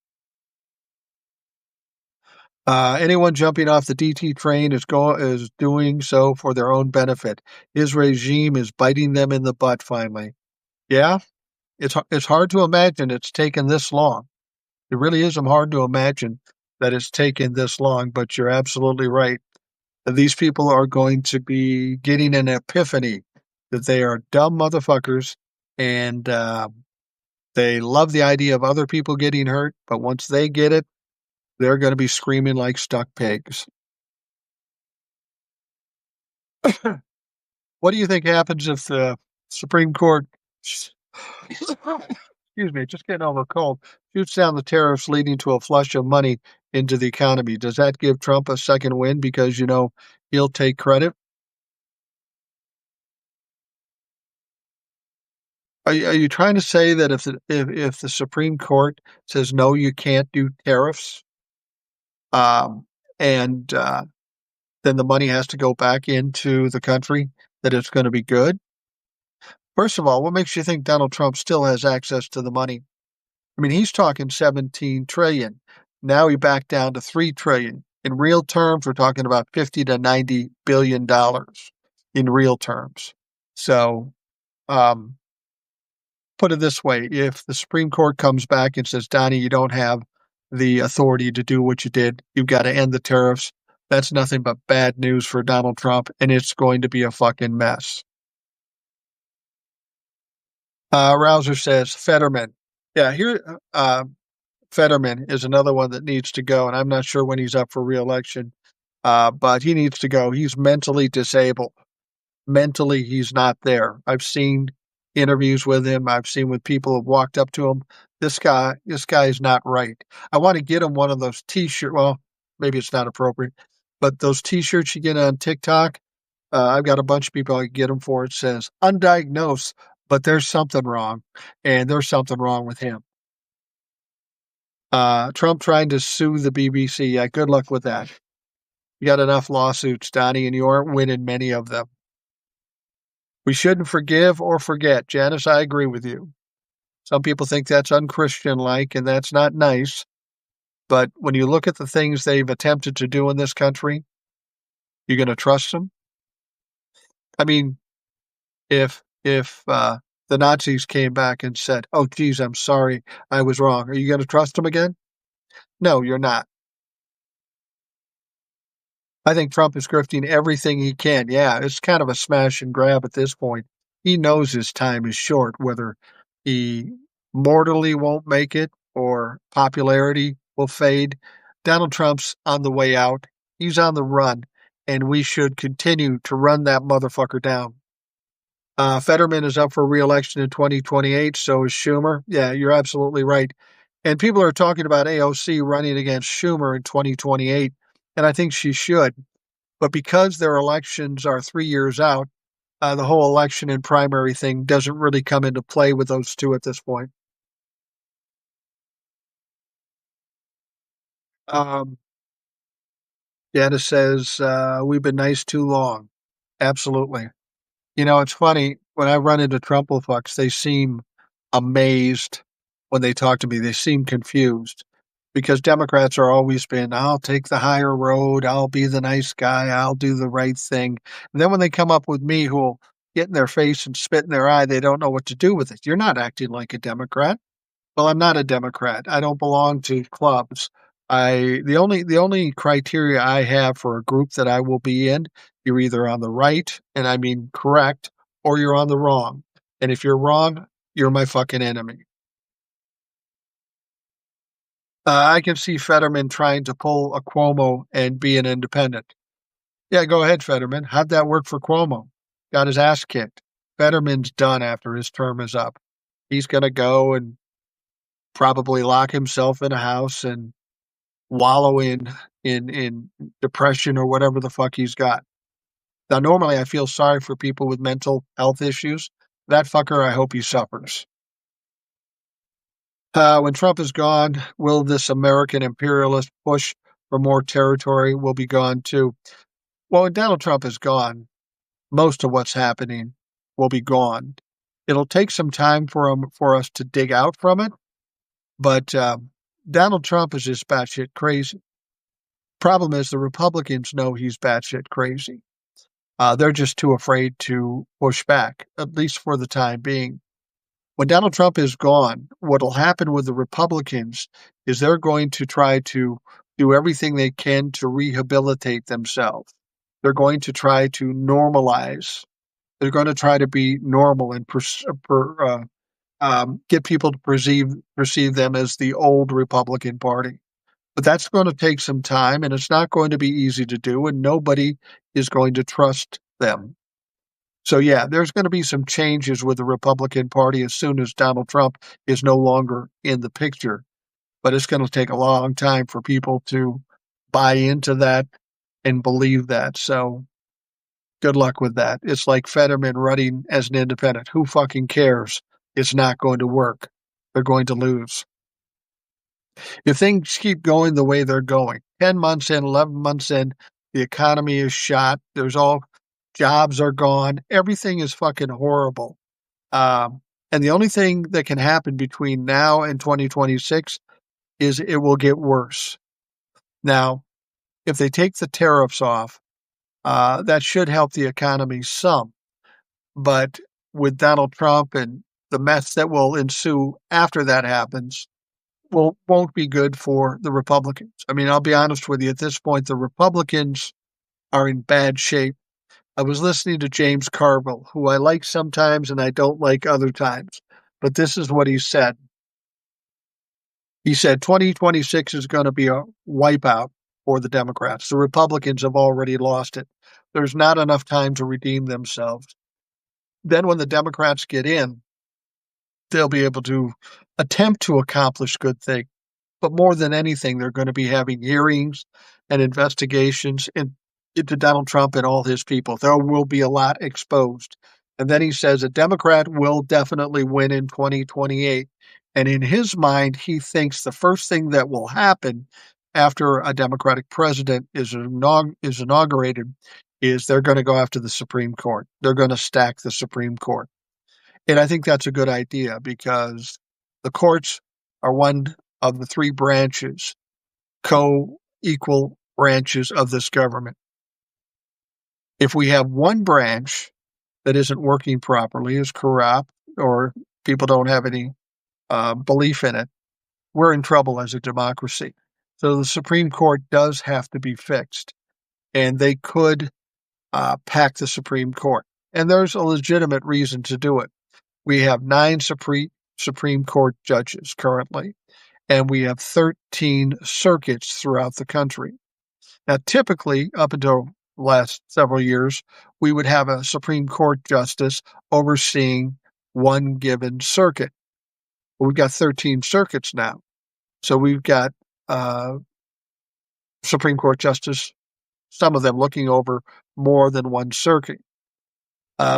Anyone jumping off the DT train is doing so for their own benefit. His regime is biting them in the butt finally. Yeah, it's hard to imagine it's taken this long. It really is hard to imagine that it's taken this long, but you're absolutely right. These people are going to be getting an epiphany that they are dumb motherfuckers and they love the idea of other people getting hurt, but once they get it, they're going to be screaming like stuck pigs. What do you think happens if the Supreme Court, excuse me, just getting over a cold, shoots down the tariffs leading to a flush of money into the economy? Does that give Trump a second win because, he'll take credit? Are you trying to say that if the Supreme Court says, "No, you can't do tariffs," um, and, then the money has to go back into the country, that it's gonna be good? First of all, what makes you think Donald Trump still has access to the money? I mean, he's talking 17 trillion. Now he backed down to 3 trillion. In real terms, we're talking about 50 to 90 billion dollars in real terms. So, um, put it this way, if the Supreme Court comes back and says, "Donnie, you don't have the authority to do what you did. You've got to end the tariffs." That's nothing but bad news for Donald Trump, and it's going to be a fucking mess. Rouser says Fetterman. Yeah, Fetterman is another one that needs to go, and I'm not sure when he's up for reelection, but he needs to go. He's mentally disabled. Mentally, he's not there. I've seen interviews with him. I've seen when people have walked up to him. This guy is not right. I want to get him one of those T-shirts. Well, maybe it's not appropriate, but those T-shirts you get on TikTok. I've got a bunch of people I can get them for. It says undiagnosed, but there's something wrong, and there's something wrong with him. Trump trying to sue the BBC. Yeah, good luck with that. You got enough lawsuits, Donnie, and you aren't winning many of them. We shouldn't forgive or forget. Janice, I agree with you. Some people think that's unchristian like, and that's not nice. But when you look at the things they've attempted to do in this country, you're going to trust them? I mean, if the Nazis came back and said, "Oh, geez, I'm sorry, I was wrong," are you going to trust them again? No, you're not. I think Trump is grifting everything he can. Yeah, it's kind of a smash and grab at this point. He knows his time is short, whether he mortally won't make it or popularity will fade. Donald Trump's on the way out. He's on the run, and we should continue to run that motherfucker down. Fetterman is up for reelection in 2028. So is Schumer. Yeah, you're absolutely right. And people are talking about AOC running against Schumer in 2028, and I think she should. But because their elections are 3 years out, the whole election and primary thing doesn't really come into play with those two at this point. Um, Janice says, we've been nice too long. Absolutely. It's funny. When I run into Trumplefucks, they seem amazed when they talk to me. They seem confused because Democrats are always been, I'll take the higher road. I'll be the nice guy. I'll do the right thing. And then when they come up with me who'll get in their face and spit in their eye, they don't know what to do with it. You're not acting like a Democrat. Well, I'm not a Democrat. I don't belong to clubs. The only criteria I have for a group that I will be in, you're either on the right, and I mean correct, or you're on the wrong. And if you're wrong, you're my fucking enemy. I can see Fetterman trying to pull a Cuomo and be an independent. Yeah, go ahead, Fetterman. How'd that work for Cuomo? Got his ass kicked. Fetterman's done after his term is up. He's going to go and probably lock himself in a house and wallow in depression or whatever the fuck he's got. Now, normally I feel sorry for people with mental health issues. That fucker, I hope he suffers. When Trump is gone, will this American imperialist push for more territory will be gone too? Well, when Donald Trump is gone, most of what's happening will be gone. It'll take some time for us to dig out from it, but Donald Trump is just batshit crazy. Problem is, the Republicans know he's batshit crazy. They're just too afraid to push back, at least for the time being. When Donald Trump is gone, what'll happen with the Republicans is they're going to try to do everything they can to rehabilitate themselves. They're going to try to normalize. They're going to try to be normal and get people to perceive them as the old Republican Party. But that's going to take some time, and it's not going to be easy to do, and nobody is going to trust them. So, yeah, there's going to be some changes with the Republican Party as soon as Donald Trump is no longer in the picture. But it's going to take a long time for people to buy into that and believe that. So, good luck with that. It's like Fetterman running as an independent. Who fucking cares? It's not going to work. They're going to lose. If things keep going the way they're going, 10 months in, 11 months in, the economy is shot. Jobs are gone. Everything is fucking horrible. And the only thing that can happen between now and 2026 is it will get worse. Now, if they take the tariffs off, that should help the economy some. But with Donald Trump and the mess that will ensue after that happens, won't be good for the Republicans. I mean, I'll be honest with you, at this point, the Republicans are in bad shape. I was listening to James Carville, who I like sometimes and I don't like other times. But this is what he said. He said 2026 is going to be a wipeout for the Democrats. The Republicans have already lost it. There's not enough time to redeem themselves. Then when the Democrats get in, they'll be able to attempt to accomplish good things. But more than anything, they're going to be having hearings and investigations into Donald Trump and all his people. There will be a lot exposed. And then he says a Democrat will definitely win in 2028. And in his mind, he thinks the first thing that will happen after a Democratic president is inaugurated is they're going to go after the Supreme Court. They're going to stack the Supreme Court. And I think that's a good idea because the courts are one of the three branches, co-equal branches of this government. If we have one branch that isn't working properly, is corrupt, or people don't have any belief in it, we're in trouble as a democracy. So the Supreme Court does have to be fixed, and they could pack the Supreme Court. And there's a legitimate reason to do it. We have 9 Supreme Court judges currently, and we have 13 circuits throughout the country. Now, typically, up until the last several years, we would have a Supreme Court justice overseeing one given circuit. We've got 13 circuits now. So we've got Supreme Court justice, some of them looking over more than one circuit.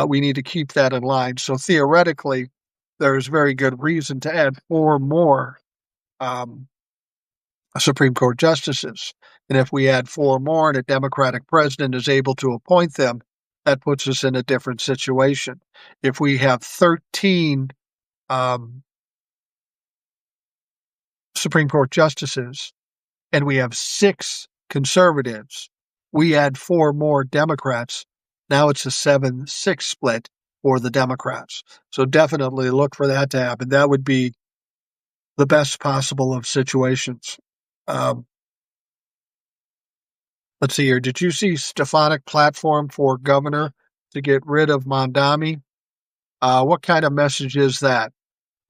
We need to keep that in line. So theoretically, there's very good reason to add 4 more Supreme Court justices. And if we add 4 more and a Democratic president is able to appoint them, that puts us in a different situation. If we have 13 Supreme Court justices and we have 6 conservatives, we add 4 more Democrats. Now it's a 7-6 split for the Democrats. So definitely look for that to happen. That would be the best possible of situations. Um, let's see here. Did you see Stefanik platform for governor to get rid of Mondami? What kind of message is that?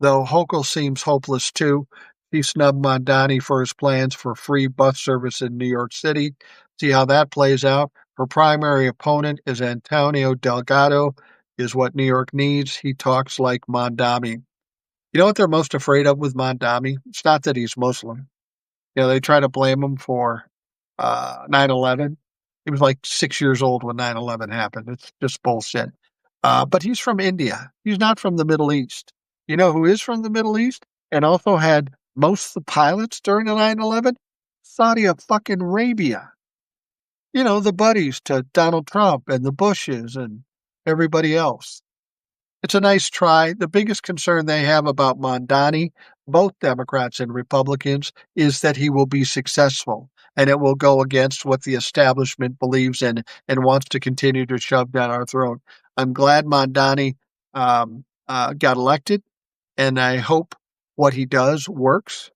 Though Hochul seems hopeless too. He snubbed Mondani for his plans for free bus service in New York City. See how that plays out. Her primary opponent is Antonio Delgado, is what New York needs. He talks like Mondami. You know what they're most afraid of with Mondami? It's not that he's Muslim. They try to blame him for 9/11. He was like 6 years old when 9/11 happened. It's just bullshit. But he's from India. He's not from the Middle East. You know who is from the Middle East and also had most of the pilots during the 9/11? Saudi fucking Arabia. The buddies to Donald Trump and the Bushes and everybody else. It's a nice try. The biggest concern they have about Mondani, both Democrats and Republicans, is that he will be successful and it will go against what the establishment believes in and wants to continue to shove down our throat. I'm glad Mondani got elected, and I hope what he does works.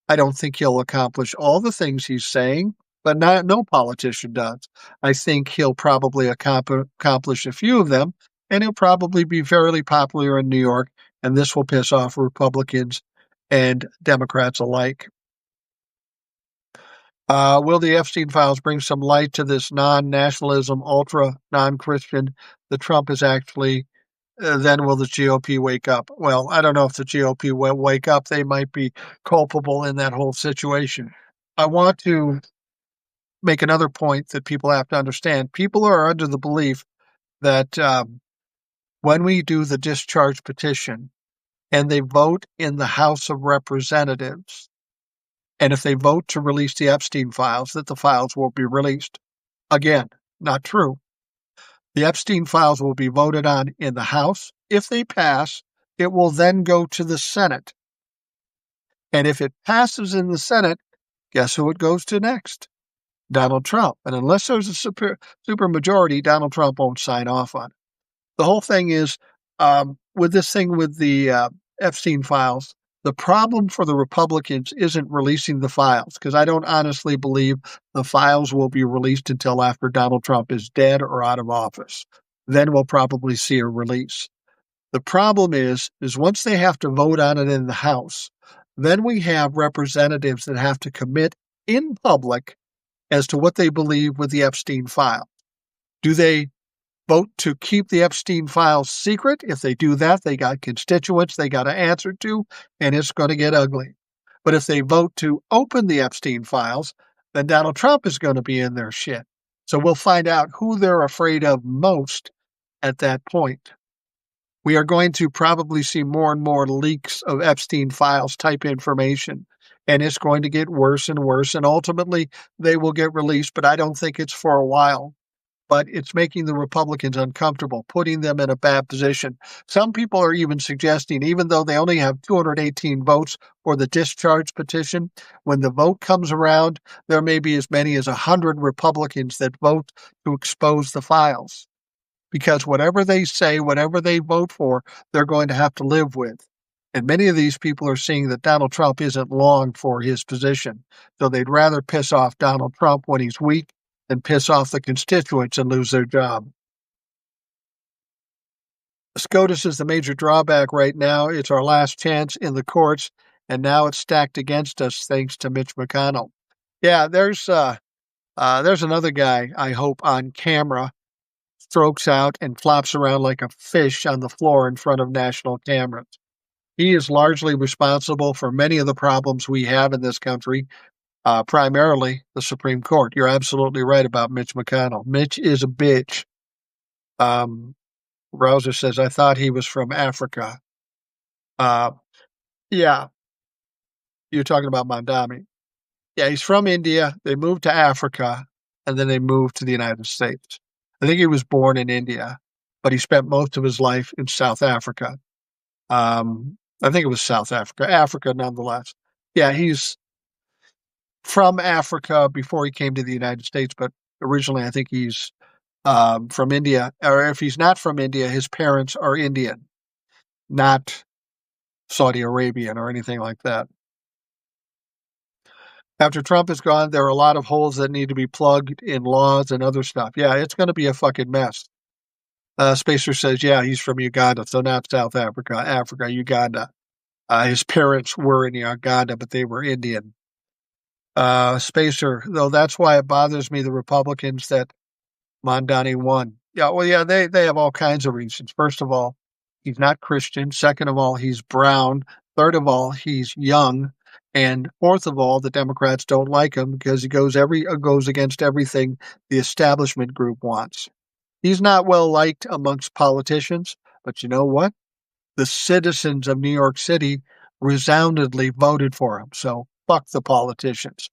I don't think he'll accomplish all the things he's saying, but no politician does. I think he'll probably accomplish a few of them, and he'll probably be fairly popular in New York, and this will piss off Republicans and Democrats alike. Will the Epstein files bring some light to this non-nationalism, ultra non-Christian that Trump is actually? Then will the GOP wake up? Well, I don't know if the GOP will wake up. They might be culpable in that whole situation. I want to make another point that people have to understand. People are under the belief that when we do the discharge petition and they vote in the House of Representatives, and if they vote to release the Epstein files, that the files will be released. Again, not true. The Epstein files will be voted on in the House. If they pass, it will then go to the Senate. And if it passes in the Senate, guess who it goes to next? Donald Trump. And unless there's a super majority, Donald Trump won't sign off on it. The whole thing is, with this thing with the Epstein files, the problem for the Republicans isn't releasing the files, because I don't honestly believe the files will be released until after Donald Trump is dead or out of office. Then we'll probably see a release. The problem is once they have to vote on it in the House, then we have representatives that have to commit in public as to what they believe with the Epstein file. Do they vote to keep the Epstein files secret? If they do that, they got constituents they got to answer to, and it's going to get ugly. But if they vote to open the Epstein files, then Donald Trump is going to be in their shit. So we'll find out who they're afraid of most at that point. We are going to probably see more and more leaks of Epstein files type information, and it's going to get worse and worse, and ultimately they will get released, but I don't think it's for a while. But it's making the Republicans uncomfortable, putting them in a bad position. Some people are even suggesting, even though they only have 218 votes for the discharge petition, when the vote comes around, there may be as many as 100 Republicans that vote to expose the files. Because whatever they say, whatever they vote for, they're going to have to live with. And many of these people are seeing that Donald Trump isn't long for his position. So they'd rather piss off Donald Trump when he's weak and piss off the constituents and lose their job. SCOTUS is the major drawback right now. It's our last chance in the courts, and now it's stacked against us thanks to Mitch McConnell. Yeah, there's another guy, I hope, on camera, strokes out and flops around like a fish on the floor in front of national cameras. He is largely responsible for many of the problems we have in this country, primarily the Supreme Court. You're absolutely right about Mitch McConnell. Mitch is a bitch. Rouser says, I thought he was from Africa. Yeah, you're talking about Mandami. Yeah, he's from India. They moved to Africa, and then they moved to the United States. I think he was born in India, but he spent most of his life in South Africa. I think it was South Africa, Africa nonetheless. Yeah, he's from Africa before he came to the United States, but originally I think he's from India. Or if he's not from India, his parents are Indian, not Saudi Arabian or anything like that. After Trump is gone, there are a lot of holes that need to be plugged in laws and other stuff. Yeah, it's going to be a fucking mess. Spacer says, yeah, he's from Uganda, so not South Africa, Africa, Uganda. His parents were in Uganda, but they were Indian. Spacer, though that's why it bothers me, the Republicans that Mondani won. Yeah, well, yeah, they have all kinds of reasons. First of all, he's not Christian. Second of all, he's brown. Third of all, he's young. And fourth of all, the Democrats don't like him because he goes against everything the establishment group wants. He's not well liked amongst politicians, but you know what? The citizens of New York City resoundingly voted for him. So fuck the politicians.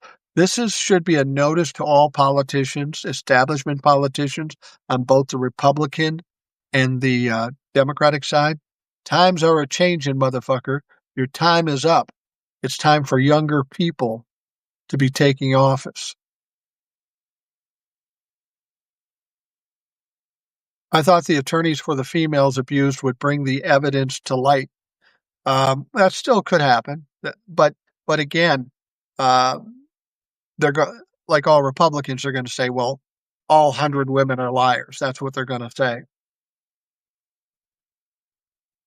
Should be a notice to all politicians, establishment politicians on both the Republican and the Democratic side. Times are a changing, motherfucker. Your time is up. It's time for younger people to be taking office. I thought the attorneys for the females abused would bring the evidence to light. That still could happen, but again, uh, they're like all Republicans are going to say, well, all 100 women are liars. That's what they're going to say.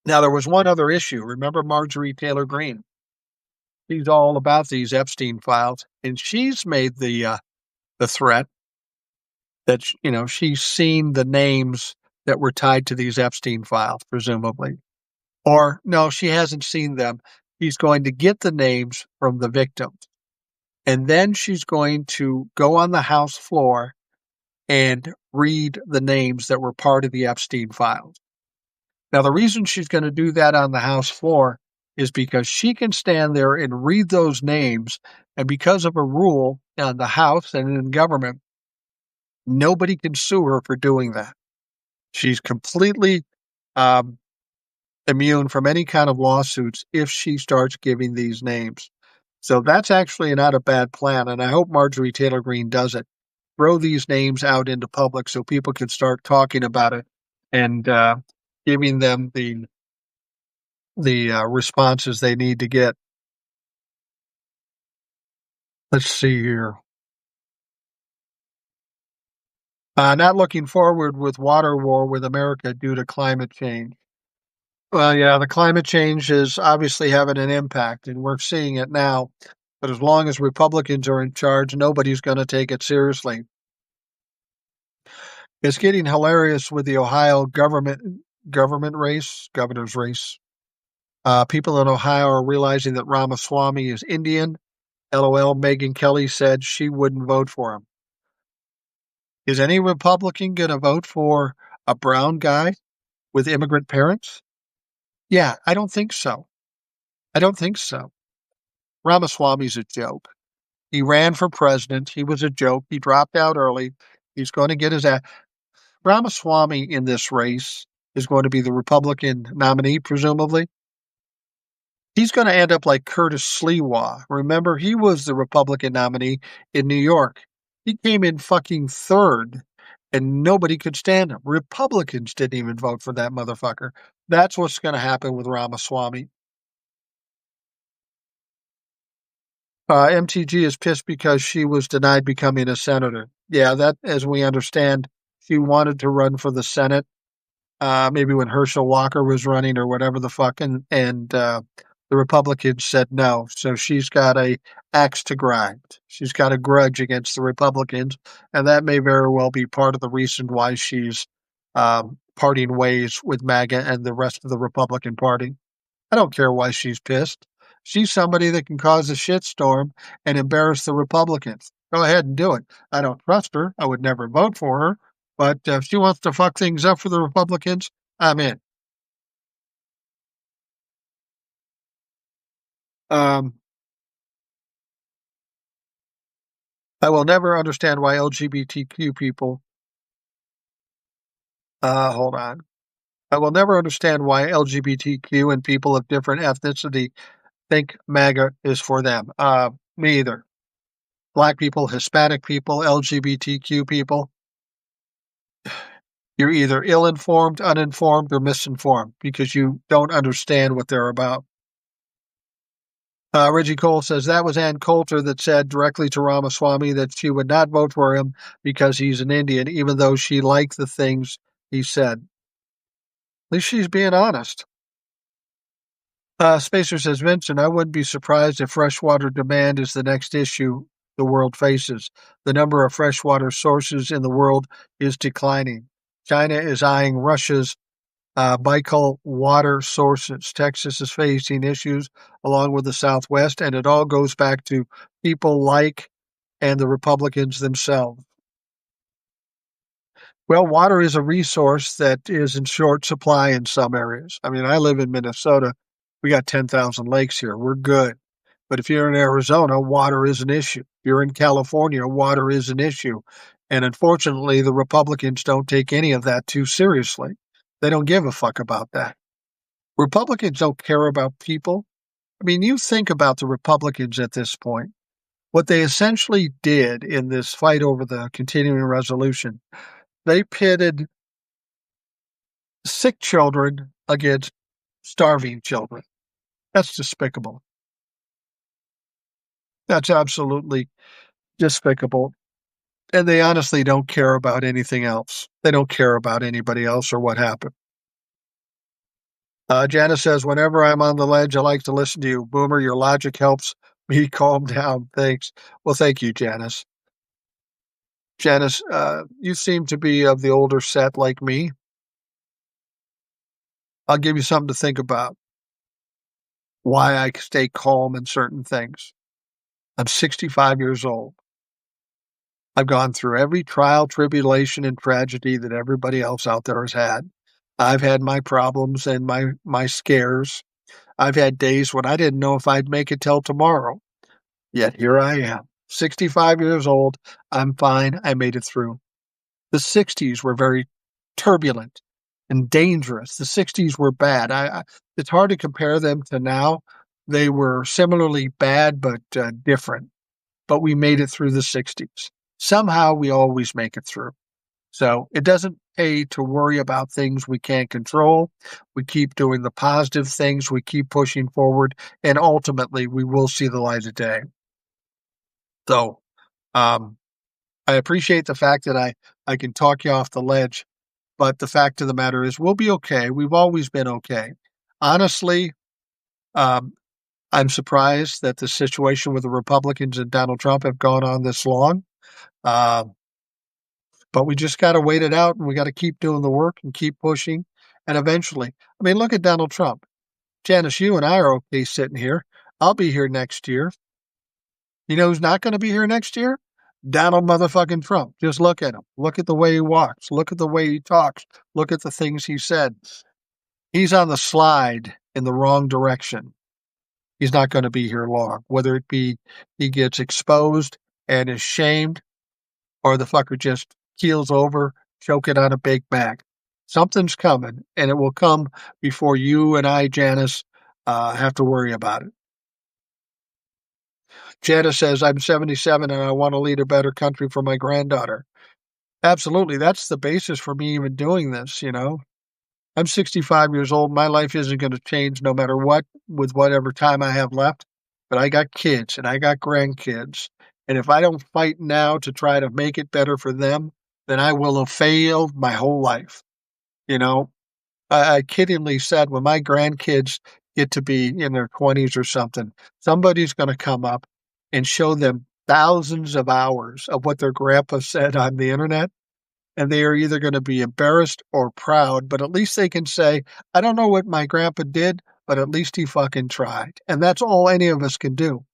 Now, there was one other issue. Remember Marjorie Taylor Greene? She's all about these Epstein files, and she's made the threat that she's seen the names that were tied to these Epstein files, presumably. Or no, she hasn't seen them. She's going to get the names from the victims. And then she's going to go on the House floor and read the names that were part of the Epstein files. Now, the reason she's going to do that on the House floor is because she can stand there and read those names. And because of a rule on the House and in government, nobody can sue her for doing that. She's completely um, immune from any kind of lawsuits if she starts giving these names. So that's actually not a bad plan, and I hope Marjorie Taylor Greene does it. Throw these names out into public so people can start talking about it and giving them the responses they need to get. Let's see here. Not looking forward with water war with America due to climate change. Well, yeah, the climate change is obviously having an impact, and we're seeing it now. But as long as Republicans are in charge, nobody's going to take it seriously. It's getting hilarious with the Ohio governor's race. People in Ohio are realizing that Ramaswamy is Indian. LOL, Megyn Kelly said she wouldn't vote for him. Is any Republican going to vote for a brown guy with immigrant parents? Yeah, I don't think so. I don't think so. Ramaswamy's a joke. He ran for president. He was a joke. He dropped out early. He's going to get his ass. Ramaswamy in this race is going to be the Republican nominee, presumably. He's going to end up like Curtis Sliwa. Remember, he was the Republican nominee in New York. He came in fucking third, and nobody could stand him. Republicans didn't even vote for that motherfucker. That's what's going to happen with Ramaswamy. MTG is pissed because she was denied becoming a senator. Yeah, that, as we understand, she wanted to run for the Senate. Maybe when Herschel Walker was running or whatever the fuck, and the Republicans said no. So she's got a axe to grind. She's got a grudge against the Republicans, and that may very well be part of the reason why she's parting ways with MAGA and the rest of the Republican Party. I don't care why she's pissed. She's somebody that can cause a shitstorm and embarrass the Republicans. Go ahead and do it. I don't trust her. I would never vote for her. But if she wants to fuck things up for the Republicans, I'm in. Um, I will never understand why LGBTQ people. Hold on. I will never understand why LGBTQ and people of different ethnicity think MAGA is for them. Me either. Black people, Hispanic people, LGBTQ people, you're either ill-informed, uninformed, or misinformed because you don't understand what they're about. Reggie Cole says that was Ann Coulter that said directly to Ramaswamy that she would not vote for him because he's an Indian, even though she liked the things he said. At least she's being honest. Spacer says, Vincent, I wouldn't be surprised if freshwater demand is the next issue the world faces. The number of freshwater sources in the world is declining. China is eyeing Russia's Baikal water sources. Texas is facing issues along with the Southwest, and it all goes back to people like and the Republicans themselves. Well, water is a resource that is in short supply in some areas. I mean, I live in Minnesota. We got 10,000 lakes here. We're good. But if you're in Arizona, water is an issue. If you're in California, water is an issue. And unfortunately, the Republicans don't take any of that too seriously. They don't give a fuck about that. Republicans don't care about people. I mean, you think about the Republicans at this point. What they essentially did in this fight over the continuing resolution, they pitted sick children against starving children. That's despicable. That's absolutely despicable. And they honestly don't care about anything else. They don't care about anybody else or what happened. Janice says, whenever I'm on the ledge, I like to listen to you. Boomer, your logic helps me calm down. Thanks. Well, thank you, Janice. Janice, you seem to be of the older set like me. I'll give you something to think about. Why I stay calm in certain things. I'm 65 years old. I've gone through every trial, tribulation, and tragedy that everybody else out there has had. I've had my problems and my scares. I've had days when I didn't know if I'd make it till tomorrow. Yet here I am, 65 years old. I'm fine. I made it through. The 60s were very turbulent and dangerous. The 60s were bad. It's hard to compare them to now. They were similarly bad, but different. But we made it through the 60s. Somehow we always make it through. So it doesn't pay to worry about things we can't control. We keep doing the positive things. We keep pushing forward. And ultimately, we will see the light of day. So I appreciate the fact that I can talk you off the ledge. But the fact of the matter is, we'll be okay. We've always been okay. Honestly, I'm surprised that the situation with the Republicans and Donald Trump have gone on this long. But we just got to wait it out, and we got to keep doing the work and keep pushing. And eventually, I mean, look at Donald Trump. Janice, you and I are okay sitting here. I'll be here next year. You know who's not going to be here next year? Donald motherfucking Trump. Just look at him. Look at the way he walks. Look at the way he talks. Look at the things he said. He's on the slide in the wrong direction. He's not going to be here long, whether it be he gets exposed and is shamed or the fucker just keels over, choking on a Big Mac. Something's coming, and it will come before you and I, Janice, have to worry about it. Janice says, I'm 77 and I want to lead a better country for my granddaughter. Absolutely. That's the basis for me even doing this, you know. I'm 65 years old. My life isn't going to change no matter what, with whatever time I have left. But I got kids and I got grandkids. And if I don't fight now to try to make it better for them, then I will have failed my whole life. You know, I kiddingly said when my grandkids get to be in their 20s or something, somebody's going to come up and show them thousands of hours of what their grandpa said on the internet. And they are either going to be embarrassed or proud, but at least they can say, I don't know what my grandpa did, but at least he fucking tried. And that's all any of us can do.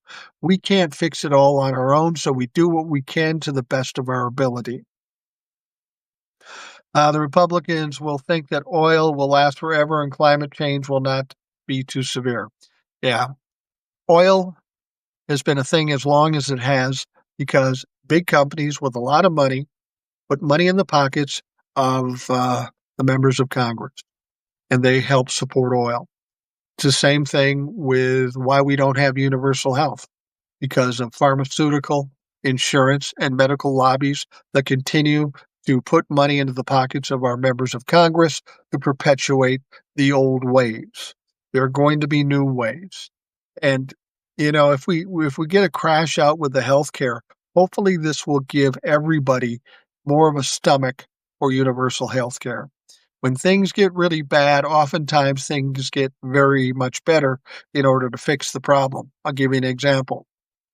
We can't fix it all on our own, so we do what we can to the best of our ability. The Republicans will think that oil will last forever and climate change will not be too severe. Yeah. Oil has been a thing as long as it has because big companies with a lot of money put money in the pockets of the members of Congress, and they help support oil. It's the same thing with why we don't have universal health, because of pharmaceutical, insurance, and medical lobbies that continue to put money into the pockets of our members of Congress to perpetuate the old ways. There are going to be new ways. And, if we get a crash out with the healthcare, hopefully this will give everybody more of a stomach for universal healthcare. When things get really bad, oftentimes things get very much better in order to fix the problem. I'll give you an example.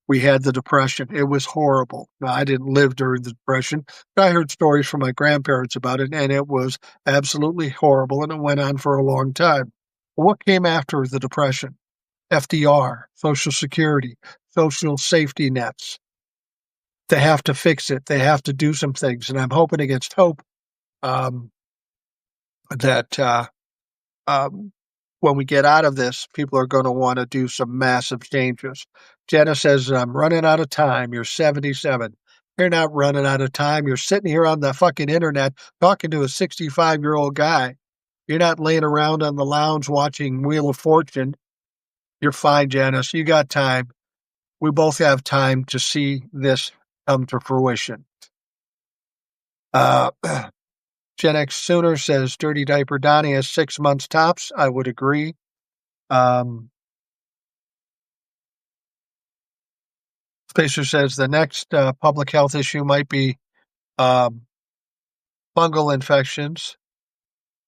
We had the Depression. It was horrible. Now, I didn't live during the Depression, but I heard stories from my grandparents about it, and it was absolutely horrible, and it went on for a long time. What came after the Depression? FDR, Social Security, social safety nets. They have to fix it. They have to do some things, and I'm hoping against hope um, that um, when we get out of this, people are going to want to do some massive changes. Jenna says, I'm running out of time. You're 77. You're not running out of time. You're sitting here on the fucking internet talking to a 65-year-old guy. You're not laying around on the lounge watching Wheel of Fortune. You're fine, Janice. You got time. We both have time to see this come to fruition. Uh, Gen X Sooner says, Dirty Diaper Donnie has 6 months tops. I would agree. Um, Spacer says the next public health issue might be um, fungal infections.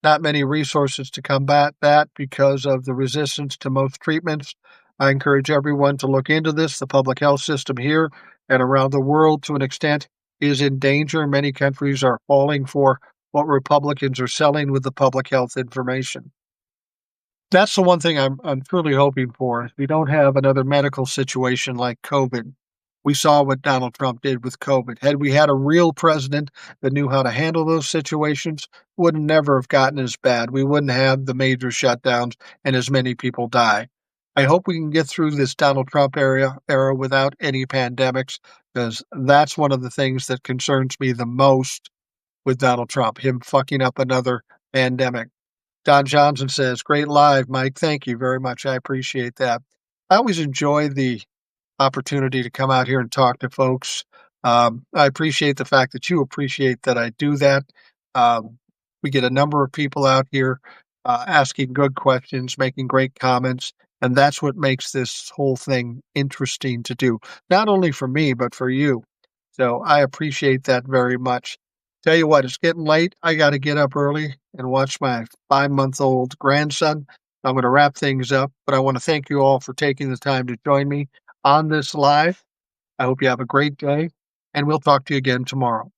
Not many resources to combat that because of the resistance to most treatments. I encourage everyone to look into this. The public health system here and around the world, to an extent, is in danger. Many countries are falling for what Republicans are selling with the public health information. That's the one thing I'm truly hoping for. We don't have another medical situation like COVID. We saw what Donald Trump did with COVID. Had we had a real president that knew how to handle those situations, would never have gotten as bad. We wouldn't have the major shutdowns and as many people die. I hope we can get through this Donald Trump era without any pandemics, because that's one of the things that concerns me the most with Donald Trump, him fucking up another pandemic. Don Johnson says, great live, Mike. Thank you very much. I appreciate that. I always enjoy the opportunity to come out here and talk to folks. I appreciate the fact that you appreciate that I do that. We get a number of people out here asking good questions, making great comments, and that's what makes this whole thing interesting to do, not only for me, but for you. So I appreciate that very much. Tell you what, it's getting late. I got to get up early and watch my 5-month-old grandson. I'm going to wrap things up, but I want to thank you all for taking the time to join me on this live. I hope you have a great day, and we'll talk to you again tomorrow.